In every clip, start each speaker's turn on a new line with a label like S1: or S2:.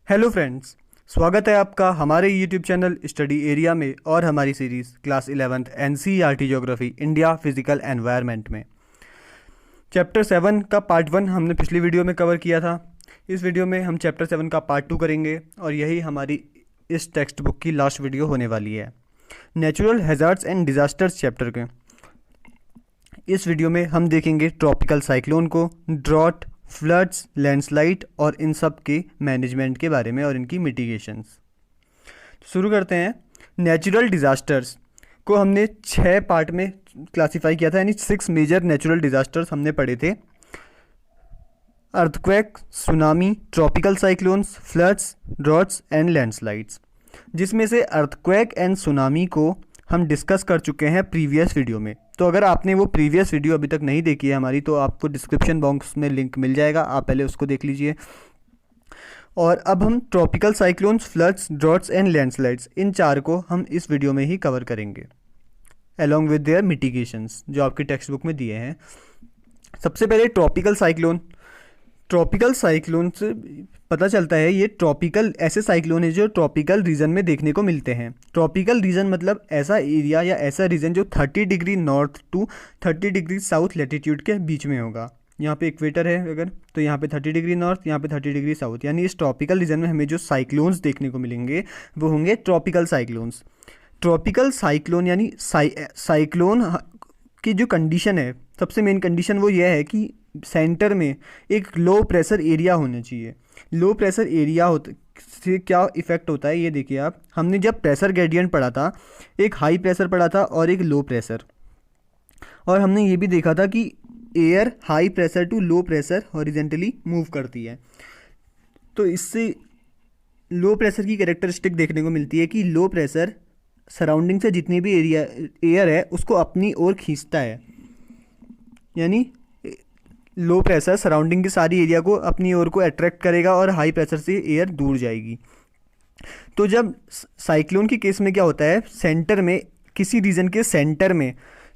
S1: Hello friends, स्वागत है आपका हमारे यूट्यूब चैनल स्टडी एरिया में और हमारी series class 11th NCERT geography India physical environment में। चैप्टर 7 का पार्ट 1 हमने पिछली वीडियो में कवर किया था। इस वीडियो में हम चैप्टर 7 का पार्ट 2 करेंगे और यही हमारी इस टेक्स्ट बुक की लास्ट वीडियो होने वाली है। Natural hazards and disasters chapter के इस वीडियो में हम देखेंगे ट्रॉपिकल साइक्लोन को, ड्रॉट, फ्लड्स, लैंडस्लाइड और इन सब के मैनेजमेंट के बारे में और इनकी मिटिगेशंस। शुरू करते हैं। नेचुरल डिज़ास्टर्स को हमने 6 पार्ट में क्लासिफाई किया था, यानी 6 मेजर नेचुरल डिज़ास्टर्स हमने पढ़े थे। Earthquake, tsunami, tropical cyclones, floods, droughts and landslides, जिसमें से अर्थक्वेक एंड सुनामी को हम डिस्कस कर चुके हैं प्रीवियस वीडियो में। तो अगर आपने वो प्रीवियस वीडियो अभी तक नहीं देखी है हमारी, तो आपको डिस्क्रिप्शन बॉक्स में लिंक मिल जाएगा, आप पहले उसको देख लीजिए। और अब हम tropical cyclones, floods, droughts and landslides, इन 4 को हम इस वीडियो में ही कवर करेंगे अलॉन्ग विद देयर मिटिगेशंस जो आपकी टेक्स्ट बुक में दिए हैं। सबसे पहले ट्रॉपिकल साइक्लोन। ट्रॉपिकल साइक्लोन से पता चलता है ये ट्रॉपिकल ऐसे साइक्लोन है जो ट्रॉपिकल रीजन में देखने को मिलते हैं। ट्रॉपिकल रीजन मतलब ऐसा एरिया या ऐसा रीजन जो 30 degree north to 30 degree south latitude के बीच में होगा। यहाँ पे इक्वेटर है अगर, तो यहाँ पे 30 डिग्री नॉर्थ, यहाँ पे 30 डिग्री साउथ, यानी इस ट्रॉपिकल रीजन में हमें जो साइक्लोन्स देखने को मिलेंगे वो होंगे ट्रॉपिकल साइक्लोन्स। ट्रॉपिकल साइक्लोन यानी साइक्लोन की जो कंडीशन है, सबसे मेन कंडीशन वो ये है कि सेंटर में एक लो प्रेशर एरिया होना चाहिए। लो प्रेशर एरिया होता से क्या इफ़ेक्ट होता है ये देखिए आप। हमने जब प्रेशर ग्रेडियंट पढ़ा था, एक हाई प्रेशर पढ़ा था और एक लो प्रेशर, और हमने ये भी देखा था कि air high pressure to low pressure horizontally move करती है। तो इससे लो प्रेशर की कैरेक्टरिस्टिक देखने को मिलती है कि लो प्रेशर सराउंडिंग से जितनी भी एयर है उसको अपनी ओर खींचता है, यानी लो प्रेशर सराउंडिंग की सारी एरिया को अपनी ओर को अट्रैक्ट करेगा और हाई प्रेशर से एयर दूर जाएगी। तो जब साइक्लोन के केस में क्या होता है, सेंटर में, किसी रीजन के सेंटर में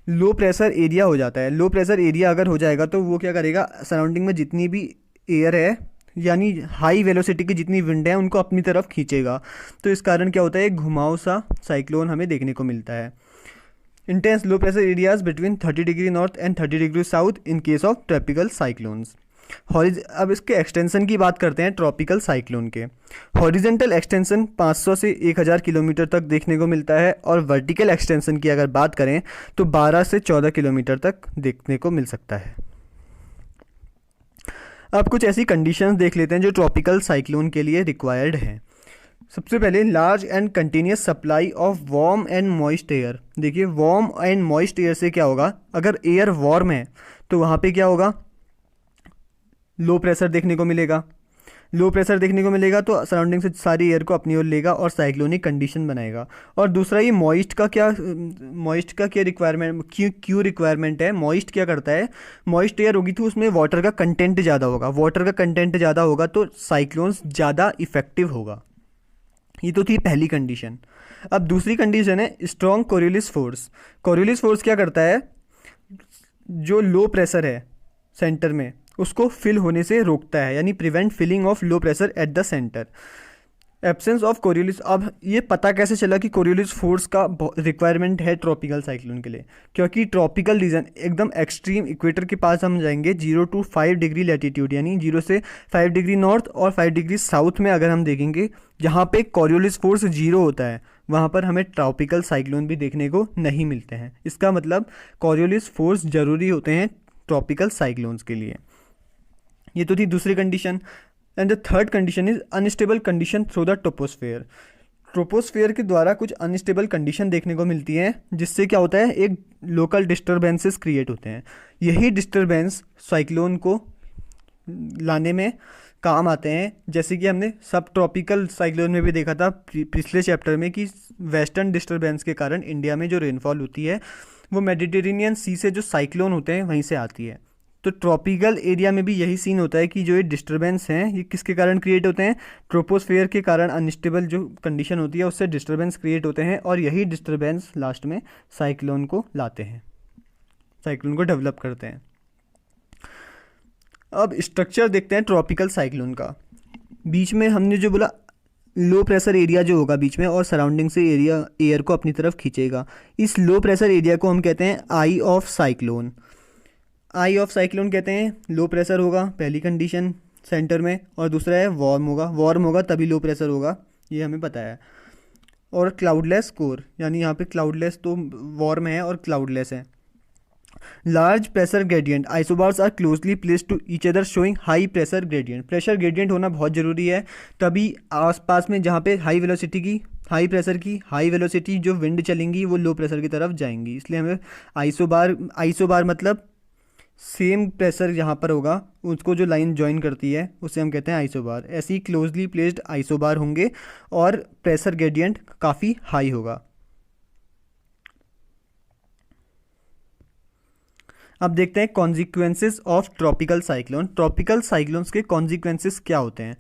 S1: लो प्रेशर एरिया हो जाता है। लो प्रेशर एरिया अगर हो जाएगा तो वो क्या करेगा, सराउंडिंग में जितनी भी एयर है यानी हाई वेलोसिटी की जितनी विंड है उनको अपनी तरफ खींचेगा। तो इस कारण क्या होता है, एक घुमाव सा साइक्लोन हमें देखने को मिलता है। Intense low pressure areas between 30 degree north and 30 degree south in case of tropical cyclones. अब इसके एक्सटेंशन की बात करते हैं। ट्रॉपिकल साइक्लोन के हॉरिजेंटल एक्सटेंशन 500 से 1000 किलोमीटर तक देखने को मिलता है, और वर्टिकल एक्सटेंशन की अगर बात करें तो 12 से 14 किलोमीटर तक देखने को मिल सकता है। अब कुछ ऐसी कंडीशंस देख लेते हैं जो ट्रॉपिकल साइक्लोन के लिए रिक्वायर्ड हैं। सबसे पहले large and continuous supply of warm and moist air. देखिए वार्म एंड मॉइस्ट एयर से क्या होगा, अगर एयर वार्म है तो वहाँ पे क्या होगा, लो प्रेशर देखने को मिलेगा। लो प्रेशर देखने को मिलेगा तो सराउंडिंग से सारी एयर को अपनी ओर लेगा और साइक्लोनिक कंडीशन बनाएगा। और दूसरा ये मॉइस्ट का क्या रिक्वायरमेंट, क्यों रिक्वायरमेंट है। मॉइस्ट क्या करता है, मॉइस्ट एयर होगी तो उसमें वाटर का कंटेंट ज़्यादा होगा। वाटर का कंटेंट ज़्यादा होगा तो साइक्लोन्स ज़्यादा इफेक्टिव होगा। ये तो थी पहली कंडीशन। अब दूसरी कंडीशन है strong Coriolis force. Coriolis force क्या करता है, जो लो प्रेशर है सेंटर में उसको फिल होने से रोकता है, यानी prevent filling of low pressure at the centre. Absence of Coriolis. अब ये पता कैसे चला कि कोरियोलिस फोर्स का रिक्वायरमेंट है ट्रॉपिकल साइक्लोन के लिए, क्योंकि ट्रॉपिकल रीजन एकदम एक्सट्रीम इक्वेटर के पास हम जाएंगे 0 to 5 डिग्री लैटिट्यूड, यानी 0 से 5 डिग्री नॉर्थ और 5 डिग्री साउथ में अगर हम देखेंगे जहाँ पे कोरियोलिस फोर्स 0 होता है वहाँ पर हमें ट्रॉपिकल साइक्लोन भी देखने को नहीं मिलते हैं। इसका मतलब कोरियोलिस फोर्स ज़रूरी होते हैं ट्रॉपिकल साइक्लोन्स के लिए। ये तो थी दूसरी condition. And the third condition is unstable condition through the troposphere. Troposphere के द्वारा कुछ अनस्टेबल कंडीशन देखने को मिलती है, जिससे क्या होता है, एक लोकल डिस्टर्बेंसेस क्रिएट होते हैं। यही डिस्टर्बेंस साइक्लोन को लाने में काम आते हैं, जैसे कि हमने सब ट्रॉपिकल साइक्लोन में भी देखा था पिछले चैप्टर में कि वेस्टर्न डिस्टर्बेंस के कारण इंडिया में जो रेनफॉल होती है वो मेडिटेरेनियन सी से जो साइक्लोन होते हैं वहीं से आती है। तो ट्रॉपिकल एरिया में भी यही सीन होता है कि जो ये डिस्टर्बेंस हैं ये किसके कारण क्रिएट होते हैं, ट्रोपोस्फेयर के कारण अनस्टेबल जो कंडीशन होती है उससे डिस्टर्बेंस क्रिएट होते हैं, और यही डिस्टर्बेंस लास्ट में साइक्लोन को लाते हैं, साइक्लोन को डेवलप करते हैं। अब स्ट्रक्चर देखते हैं ट्रॉपिकल साइक्लोन का। बीच में हमने जो बोला लो प्रेशर एरिया जो होगा बीच में और सराउंडिंग से एरिया एयर को अपनी तरफ खींचेगा, इस लो प्रेशर एरिया को हम कहते हैं eye of cyclone. Eye of cyclone कहते हैं लो प्रेशर होगा पहली कंडीशन सेंटर में, और दूसरा है वार्म होगा तभी लो प्रेशर होगा, ये हमें पता है। और क्लाउडलेस कोर, यानी यहाँ पे क्लाउडलेस तो वार्म है और क्लाउडलेस है। Large pressure gradient isobars are closely placed to each other showing high pressure gradient. Pressure gradient होना बहुत ज़रूरी है, तभी आसपास में जहाँ पे हाई वेलोसिटी की हाई प्रेशर की हाई वेलोसिटी जो विंड चलेंगी वो लो प्रेशर की तरफ जाएंगी, इसलिए हमें आइसोबार मतलब सेम प्रेशर जहाँ पर होगा उसको जो लाइन ज्वाइन करती है उसे हम कहते हैं आइसोबार। ऐसे ही क्लोजली प्लेस्ड आइसोबार होंगे और प्रेशर ग्रेडियंट काफ़ी हाई होगा। अब देखते हैं consequences of tropical cyclone. Tropical cyclones के कॉन्सिक्वेंसेस क्या होते हैं?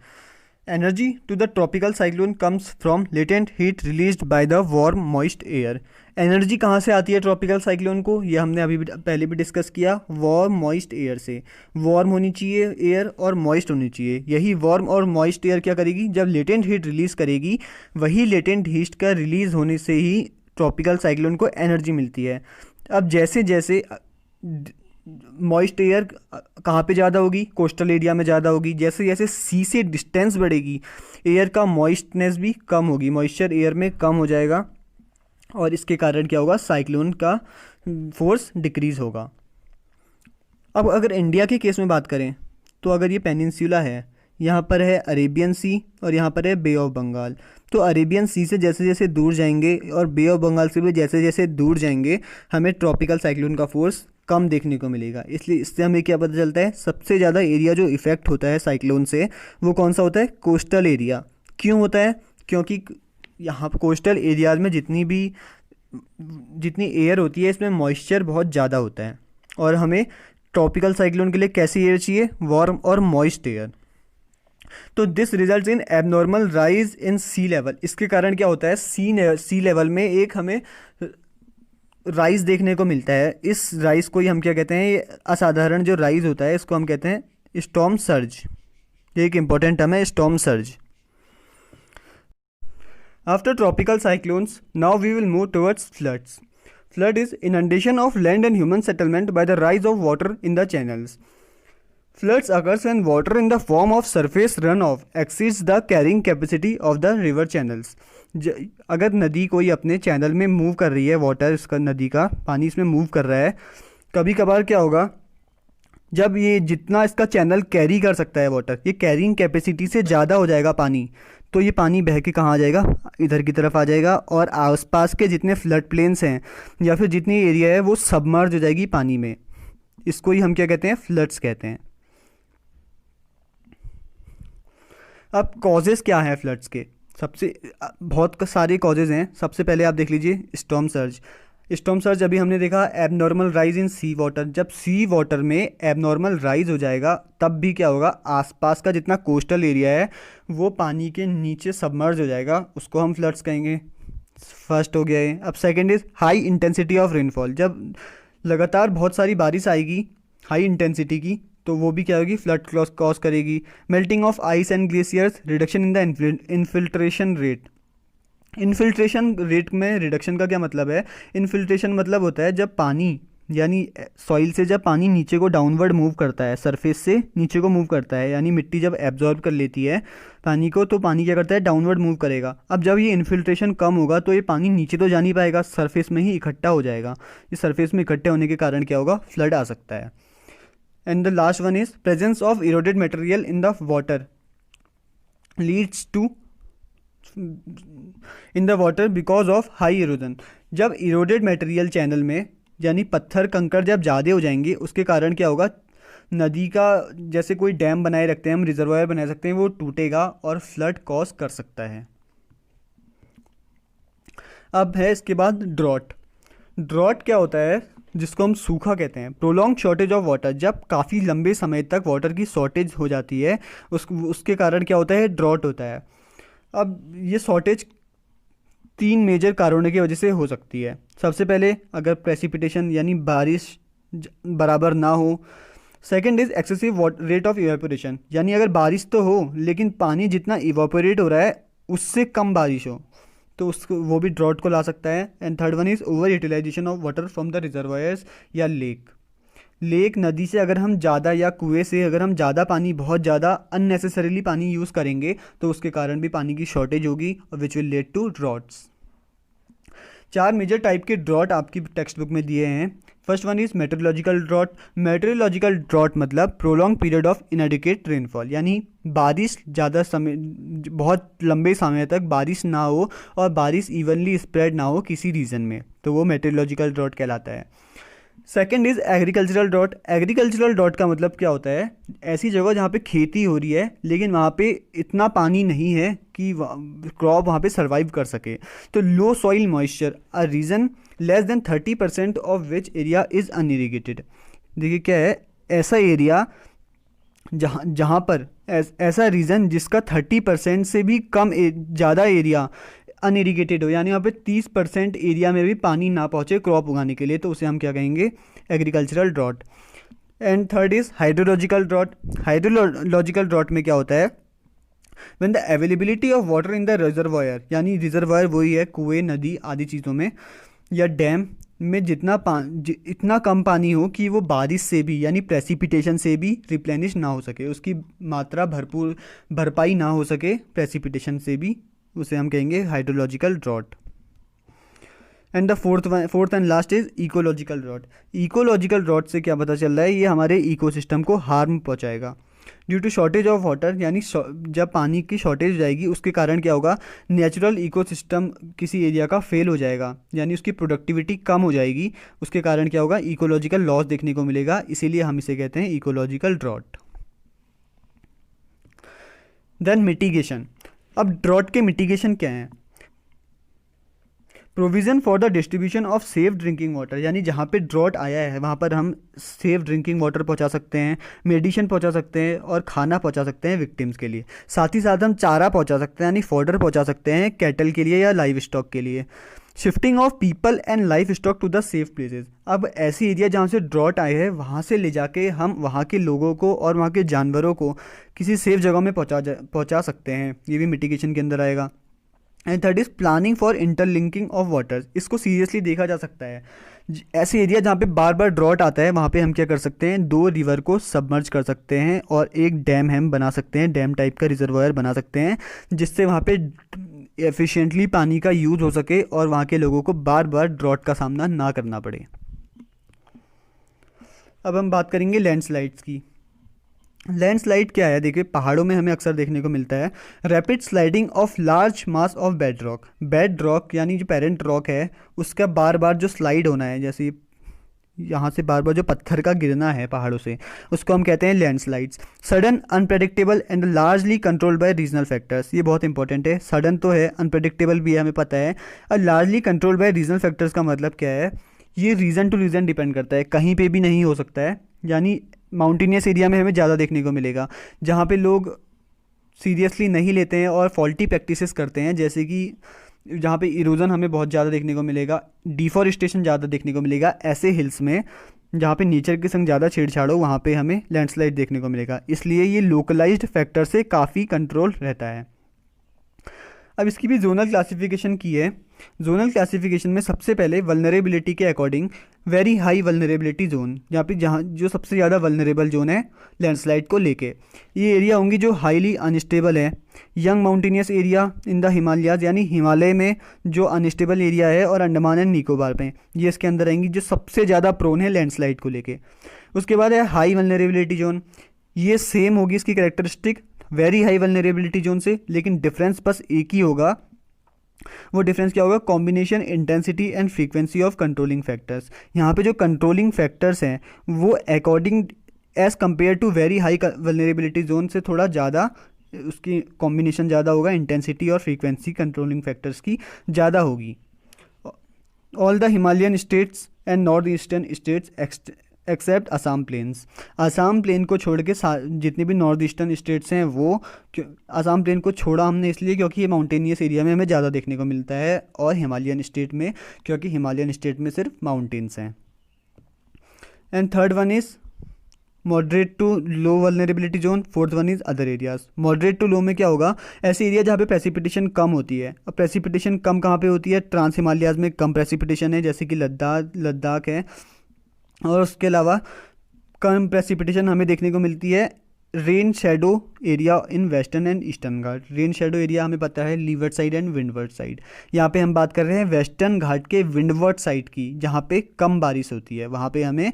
S1: Energy to the tropical cyclone comes from latent heat released by the warm moist air. Energy कहाँ से आती है ट्रॉपिकल साइक्लोन को? ये हमने अभी पहले भी डिस्कस किया, वार्म मॉइस्ट एयर से। वार्म होनी चाहिए एयर और मॉइस्ट होनी चाहिए। यही वार्म और मॉइस्ट एयर क्या करेगी? जब लेटेंट हीट रिलीज़ करेगी, वही लेटेंट हीट का रिलीज़ होने से ही ट्रॉपिकल साइक्लोन को एनर्जी मिलती है। अब जैसे जैसे मॉइस्ट एयर कहाँ पे ज़्यादा होगी? कोस्टल एरिया में ज़्यादा होगी। जैसे जैसे सी से डिस्टेंस बढ़ेगी, एयर का मॉइस्टनेस भी कम होगी, मॉइस्चर एयर में कम हो जाएगा, और इसके कारण क्या होगा? साइक्लोन का फोर्स डिक्रीज़ होगा। अब अगर इंडिया के केस में बात करें तो अगर ये पेनिनसुला है, यहाँ पर है अरेबियन सी और यहाँ पर है बे ऑफ बंगाल, तो अरेबियन सी से जैसे जैसे दूर जाएंगे और बे ऑफ बंगाल से भी जैसे जैसे दूर जाएंगे, हमें ट्रॉपिकल साइक्लोन का फोर्स कम देखने को मिलेगा। इसलिए इससे हमें क्या पता चलता है? सबसे ज़्यादा एरिया जो इफ़ेक्ट होता है साइक्लोन से वो कौन सा होता है? Coastal area. क्यों होता है? क्योंकि यहाँ पर कोस्टल एरियाज में जितनी एयर होती है इसमें मॉइस्चर बहुत ज़्यादा होता है, और हमें ट्रॉपिकल साइक्लोन के लिए कैसी एयर चाहिए? वार्म और मॉइस्ट एयर। तो this result in abnormal rise in sea level. इसके कारण क्या होता है? सी लेवल में एक हमें राइज देखने को मिलता है। इस राइज को ही हम क्या कहते हैं? ये असाधारण जो राइज होता है इसको हम कहते हैं स्टॉर्म सर्ज। ये एक इंपॉर्टेंट टर्म है, storm surge. After tropical cyclones now we will move towards floods. Flood is inundation of land and human settlement by the rise of water in the channels. Floods occurs when water in the form of surface runoff exceeds the carrying capacity of the river channels. अगर नदी कोई अपने channel में move कर रही है, water इसका नदी का पानी इसमें मूव कर रहा है, कभी कभार क्या होगा? जब ये जितना इसका चैनल कैरी कर सकता है वाटर, ये कैरिंग कैपेसिटी से ज़्यादा हो जाएगा पानी, तो ये पानी बह के कहाँ आ जाएगा? इधर की तरफ आ जाएगा, और आसपास के जितने फ्लड प्लेन्स हैं या फिर जितनी एरिया है वो सबमर्ज हो जाएगी पानी में। इसको ही हम क्या कहते हैं? फ्लड्स कहते हैं। अब कॉजेज़ क्या हैं फ्लड्स के? बहुत सारे कॉजेज़ हैं। सबसे पहले आप देख लीजिए स्टॉर्म सर्ज। स्टॉर्म सर्ज अभी हमने देखा abnormal rise in sea water. जब सी वाटर में एबनॉर्मल राइज हो जाएगा तब भी क्या होगा? आसपास का जितना कोस्टल एरिया है वो पानी के नीचे सबमर्ज हो जाएगा, उसको हम फ्लड्स कहेंगे। फर्स्ट हो गया है। अब second is high intensity of rainfall. जब लगातार बहुत सारी बारिश आएगी हाई इंटेंसिटी की, तो वो भी क्या होगी? फ्लड कॉज करेगी। Melting of ice and glaciers, reduction in the infiltration rate. Infiltration rate में रिडक्शन का क्या मतलब है? इन्फिल्ट्रेशन मतलब होता है जब पानी यानी सॉइल से जब पानी नीचे को डाउनवर्ड मूव करता है, सरफेस से नीचे को मूव करता है, यानी मिट्टी जब एब्जॉर्ब कर लेती है पानी को, तो पानी क्या करता है? डाउनवर्ड मूव करेगा। अब जब ये इन्फिल्ट्रेशन कम होगा तो ये पानी नीचे तो जा नहीं पाएगा, सरफेस में ही इकट्ठा हो जाएगा। इस सरफेस में इकट्ठे होने के कारण क्या होगा? फ्लड आ सकता है। And the last one is presence of eroded material in the water leads to in the water because of high erosion. जब eroded material चैनल में यानी पत्थर कंकड़ जब ज़्यादा हो जाएंगे उसके कारण क्या होगा? नदी का जैसे कोई डैम बनाए रखते हैं हम, रिजर्वायर बना सकते हैं, वो टूटेगा और फ्लड कॉज कर सकता है। अब है इसके बाद ड्रॉट। ड्रॉट क्या होता है? जिसको हम सूखा कहते हैं। Prolong shortage of water. जब काफ़ी लंबे समय तक वाटर की शॉर्टेज हो जाती है उसके कारण क्या होता है? ड्रॉट होता है। अब ये शॉर्टेज 3 मेजर कारणों की वजह से हो सकती है। सबसे पहले अगर प्रेसिपिटेशन यानी बारिश बराबर ना हो, second is excessive rate of evaporation, यानी अगर बारिश तो हो लेकिन पानी जितना इवेपोरेट हो रहा है उससे कम बारिश हो तो उसको वो भी ड्रॉट को ला सकता है। And third one is over utilization of water from the reservoirs या लेक नदी से अगर हम ज़्यादा या कुएं से अगर हम ज़्यादा पानी बहुत ज़्यादा अननेसेसरीली पानी यूज़ करेंगे तो उसके कारण भी पानी की शॉर्टेज होगी और which will lead to droughts. 4 major type के ड्रॉट आपकी टेक्स्ट बुक में दिए हैं। First one is meteorological drought. Meteorological drought मतलब prolong period of inadequate rainfall, यानी बारिश ज़्यादा समय बहुत लंबे समय तक बारिश ना हो और बारिश इवनली स्प्रेड ना हो किसी रीजन में, तो वो मेट्रोलॉजिकल ड्रॉट कहलाता है। Second is agricultural drought. Agricultural drought का मतलब क्या होता है, ऐसी जगह जहाँ पे खेती हो रही है लेकिन वहाँ पे इतना पानी नहीं है कि क्रॉप वहाँ पे सर्वाइव कर सके। तो low soil moisture a region less than 30% of which area is unirrigated. देखिए क्या है, ऐसा एरिया जहाँ पर ऐसा रीजन जिसका 30% से भी कम ज़्यादा एरिया अनइरिगेटेड हो, यानी वहाँ पे 30% एरिया में भी पानी ना पहुँचे क्रॉप उगाने के लिए, तो उसे हम क्या कहेंगे, agricultural drought. And third is hydrological drought. Hydrological drought में क्या होता है, when the availability of water in the reservoir, यानी रिजर्वायर वही है कुएं नदी आदि चीज़ों में या डैम में इतना कम पानी हो कि वो बारिश से भी यानी प्रेसिपिटेशन से भी रिप्लेनिश ना हो सके, उसकी मात्रा भरपाई ना हो सके प्रेसिपिटेशन से भी, उसे हम कहेंगे hydrological drought. And the fourth and last is ecological drought. Ecological drought से क्या पता चल रहा है, ये हमारे इकोसिस्टम को हार्म पहुंचाएगा due to shortage of water, यानी जब पानी की शॉर्टेज हो जाएगी उसके कारण क्या होगा, नेचुरल इकोसिस्टम किसी एरिया का फेल हो जाएगा, यानी उसकी प्रोडक्टिविटी कम हो जाएगी, उसके कारण क्या होगा, इकोलॉजिकल लॉस देखने को मिलेगा, इसीलिए हम इसे कहते हैं इकोलॉजिकल ड्रॉट। Then mitigation. अब ड्रॉट के मिटिगेशन क्या हैं, provision for the distribution of safe drinking water, यानी जहाँ पे ड्रॉट आया है वहाँ पर हम सेफ ड्रिंकिंग वाटर पहुँचा सकते हैं, मेडिसिन पहुँचा सकते हैं और खाना पहुँचा सकते हैं विक्टिम्स के लिए। साथ ही साथ हम चारा पहुँचा सकते हैं, यानी फॉडर पहुँचा सकते हैं कैटल के लिए या लाइव स्टॉक के लिए। Shifting of people and livestock to the safe places. अब ऐसी एरिया जहाँ से ड्रॉट आए हैं वहाँ से ले जाके हम वहाँ के लोगों को और वहाँ के जानवरों को किसी सेफ जगह में पहुँचा सकते हैं, ये भी मिटिगेशन के अंदर आएगा। And third is planning for interlinking of waters. इसको सीरियसली देखा जा सकता है, ऐसे एरिया जहाँ पे बार बार ड्रॉट आता है वहाँ पे हम क्या कर सकते हैं, 2 रिवर को सबमर्ज कर सकते हैं और एक डैम हम बना सकते हैं, डैम टाइप का रिजर्वायर बना सकते हैं, जिससे वहाँ पे एफिशिएंटली पानी का यूज हो सके और वहाँ के लोगों को बार बार ड्रॉट का सामना ना करना पड़े। अब हम बात करेंगे लैंडस्लाइड्स की। लैंडस्लाइड क्या है, देखिए पहाड़ों में हमें अक्सर देखने को मिलता है rapid sliding of large mass of bed rock. Bed rock यानी जो पेरेंट रॉक है उसका बार बार जो स्लाइड होना है, जैसे यहाँ से बार बार जो पत्थर का गिरना है पहाड़ों से, उसको हम कहते हैं landslides. Sudden, unpredictable and largely controlled by regional factors. ये बहुत इंपॉर्टेंट है, सडन तो है, अनप्रेडिक्टेबल भी है हमें पता है, और largely controlled by regional factors का मतलब क्या है, ये रीजन टू रीजन डिपेंड करता है, कहीं पे भी नहीं हो सकता है। यानी माउंटेनियस एरिया में हमें ज़्यादा देखने को मिलेगा जहाँ पे लोग सीरियसली नहीं लेते हैं और फॉल्टी प्रैक्टिसेस करते हैं, जैसे कि जहाँ पे इरोजन हमें बहुत ज़्यादा देखने को मिलेगा, डिफॉरेस्टेशन ज़्यादा देखने को मिलेगा, ऐसे हिल्स में जहाँ पे नेचर के संग ज़्यादा छेड़छाड़ हो वहाँ पे हमें लैंडस्लाइड देखने को मिलेगा, इसलिए ये लोकलाइज्ड फैक्टर से काफ़ी कंट्रोल रहता है। अब इसकी भी जोनल क्लासिफिकेशन की है। जोनल क्लासिफिकेशन में सबसे पहले वल्नरेबिलिटी के according very high vulnerability zone, जहाँ जो सबसे ज़्यादा वल्नरेबल जोन है लैंडस्लाइड को लेके, ये एरिया होंगी जो हाईली अनस्टेबल है। Young mountainous area in the Himalayas, यानी हिमालय में जो अनस्टेबल एरिया है, और अंडमान एंड निकोबार में, ये इसके अंदर आएंगी जो सबसे ज़्यादा प्रोन है लैंडस्लाइड को लेके। उसके बाद है हाई वल्नरेबिलिटी जोन, ये सेम होगी इसकी characteristic very high vulnerability zone से, लेकिन डिफरेंस बस एक ही होगा। वो डिफरेंस क्या होगा, combination intensity and frequency of controlling factors. यहाँ पे जो कंट्रोलिंग फैक्टर्स हैं वो according as compare to very high vulnerability zone से थोड़ा ज़्यादा, उसकी कॉम्बिनेशन ज़्यादा होगा, इंटेंसिटी और फ्रीक्वेंसी कंट्रोलिंग फैक्टर्स की ज़्यादा होगी। All the Himalayan states and north eastern states except Assam plains. Assam plain को छोड़ के जितने भी नॉर्थ ईस्टर्न स्टेट्स हैं वो, असम प्लेन को छोड़ा हमने इसलिए क्योंकि ये माउंटेनियस एरिया में हमें ज़्यादा देखने को मिलता है, और हिमालयन स्टेट में क्योंकि हिमालयन स्टेट में सिर्फ माउंटेन्स हैं। And third one is moderate to low vulnerability zone, fourth one is other areas. Moderate to low में क्या होगा, ऐसे एरिया जहाँ पे प्रेसिपिटेशन कम होती है। अब प्रेसिपिटेशन कम कहाँ पे होती है, ट्रांस हिमालयाज में कम प्रेसिपिटेशन है, जैसे कि लद्दाख है। और उसके अलावा कम प्रेसिपिटेशन हमें देखने को मिलती है rain shadow area in western and eastern Ghat. Rain shadow area हमें पता है levered side and windward side. यहाँ पे हम बात कर रहे हैं वेस्टर्न घाट के विंडवर्ड साइड की, जहाँ पे कम बारिश होती है, वहाँ पे हमें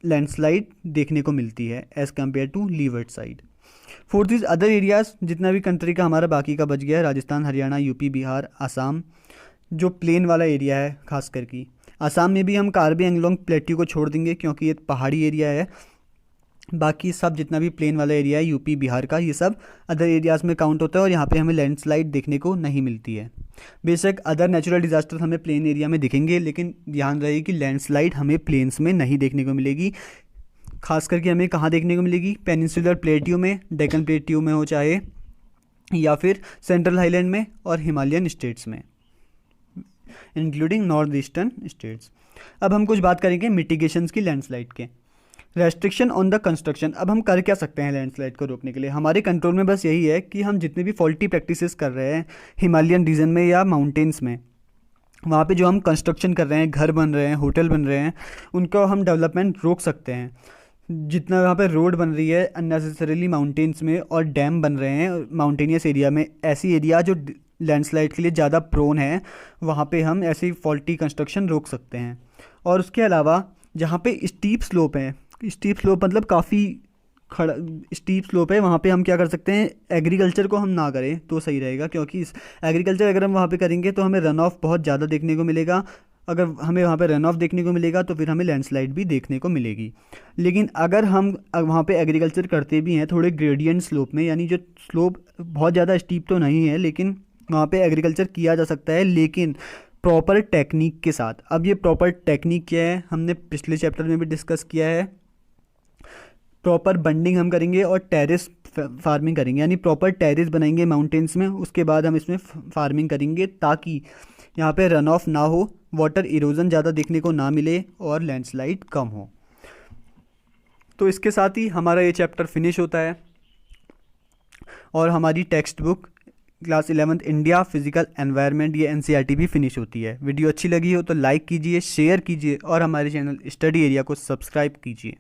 S1: लैंडस्लाइड देखने को मिलती है as compare to leeward side. Fourth is other areas, जितना भी कंट्री का हमारा बाकी का बच गया है, राजस्थान, हरियाणा, यूपी, बिहार, आसाम, जो प्लेन वाला एरिया है खास करके। आसाम में भी हम कार्बी एंगलोंग प्लेट्यू को छोड़ देंगे क्योंकि ये पहाड़ी एरिया है। बाकी सब जितना भी प्लेन वाला एरिया है यूपी बिहार का, ये सब अदर एरियाज़ में काउंट होता है और यहाँ पे हमें लैंडस्लाइड देखने को नहीं मिलती है। बेशक अदर नेचुरल डिजास्टर हमें प्लेन एरिया में दिखेंगे, लेकिन ध्यान रहे कि लैंडस्लाइड हमें प्लेन्स में नहीं देखने को मिलेगी। खास करके हमें कहाँ देखने को मिलेगी, पेनिनसुलर प्लेट्यू में, डेक्कन प्लेट्यू में हो चाहे, या फिर सेंट्रल हाईलैंड में और हिमालयन स्टेट्स में, इंक्लूडिंग नॉर्थ ईस्टर्न स्टेट्स। अब हम कुछ बात करेंगे मिटिगेशंस की लैंडस्लाइड के। Restriction on the construction. अब हम कर क्या सकते हैं लैंडस्लाइड को रोकने के लिए, हमारे कंट्रोल में बस यही है कि हम जितने भी फॉल्टी प्रैक्टिसेस कर रहे हैं हिमालयन रीजन में या माउंटेन्स में, वहाँ पे जो हम कंस्ट्रक्शन कर रहे हैं, घर बन रहे हैं, होटल बन रहे हैं, उनका हम डेवलपमेंट रोक सकते हैं। जितना वहाँ पे रोड बन रही है अननेसेसरीली माउंटेन्स में और डैम बन रहे हैं माउंटेनियस एरिया में, ऐसी एरिया जो लैंडस्लाइड के लिए ज़्यादा प्रोन है, वहाँ पे हम ऐसी फॉल्टी कंस्ट्रक्शन रोक सकते हैं। और उसके अलावा जहाँ पे स्टीप स्लोप है, स्टीप स्लोप मतलब काफ़ी खड़ा स्टीप स्लोप है, वहाँ पे हम क्या कर सकते हैं, एग्रीकल्चर को हम ना करें तो सही रहेगा, क्योंकि इस एग्रीकल्चर अगर हम वहाँ पे करेंगे तो हमें रन ऑफ बहुत ज़्यादा देखने को मिलेगा। अगर हमें वहाँ पे रन ऑफ देखने को मिलेगा तो फिर हमें लैंडस्लाइड भी देखने को मिलेगी। लेकिन अगर हम वहाँ पे एग्रीकल्चर करते भी हैं थोड़े ग्रेडियंट स्लोप में, यानी जो स्लोप बहुत ज़्यादा स्टीप तो नहीं है, लेकिन वहाँ पे एग्रीकल्चर किया जा सकता है, लेकिन प्रॉपर टेक्निक के साथ। अब ये प्रॉपर टेक्निक क्या है, हमने पिछले चैप्टर में भी डिस्कस किया है। प्रॉपर बंडिंग हम करेंगे और टेरेस फार्मिंग करेंगे, यानी प्रॉपर टेरेस बनाएंगे माउंटेन्स में, उसके बाद हम इसमें फार्मिंग करेंगे ताकि यहाँ पे रन ऑफ ना हो, वाटर इरोजन ज़्यादा देखने को ना मिले और लैंडस्लाइड कम हो। तो इसके साथ ही हमारा ये चैप्टर फिनिश होता है और हमारी text book class 11th India physical environment ये एनसीईआरटी भी फिनिश होती है। वीडियो अच्छी लगी हो तो लाइक कीजिए, शेयर कीजिए और हमारे चैनल स्टडी एरिया को सब्सक्राइब कीजिए।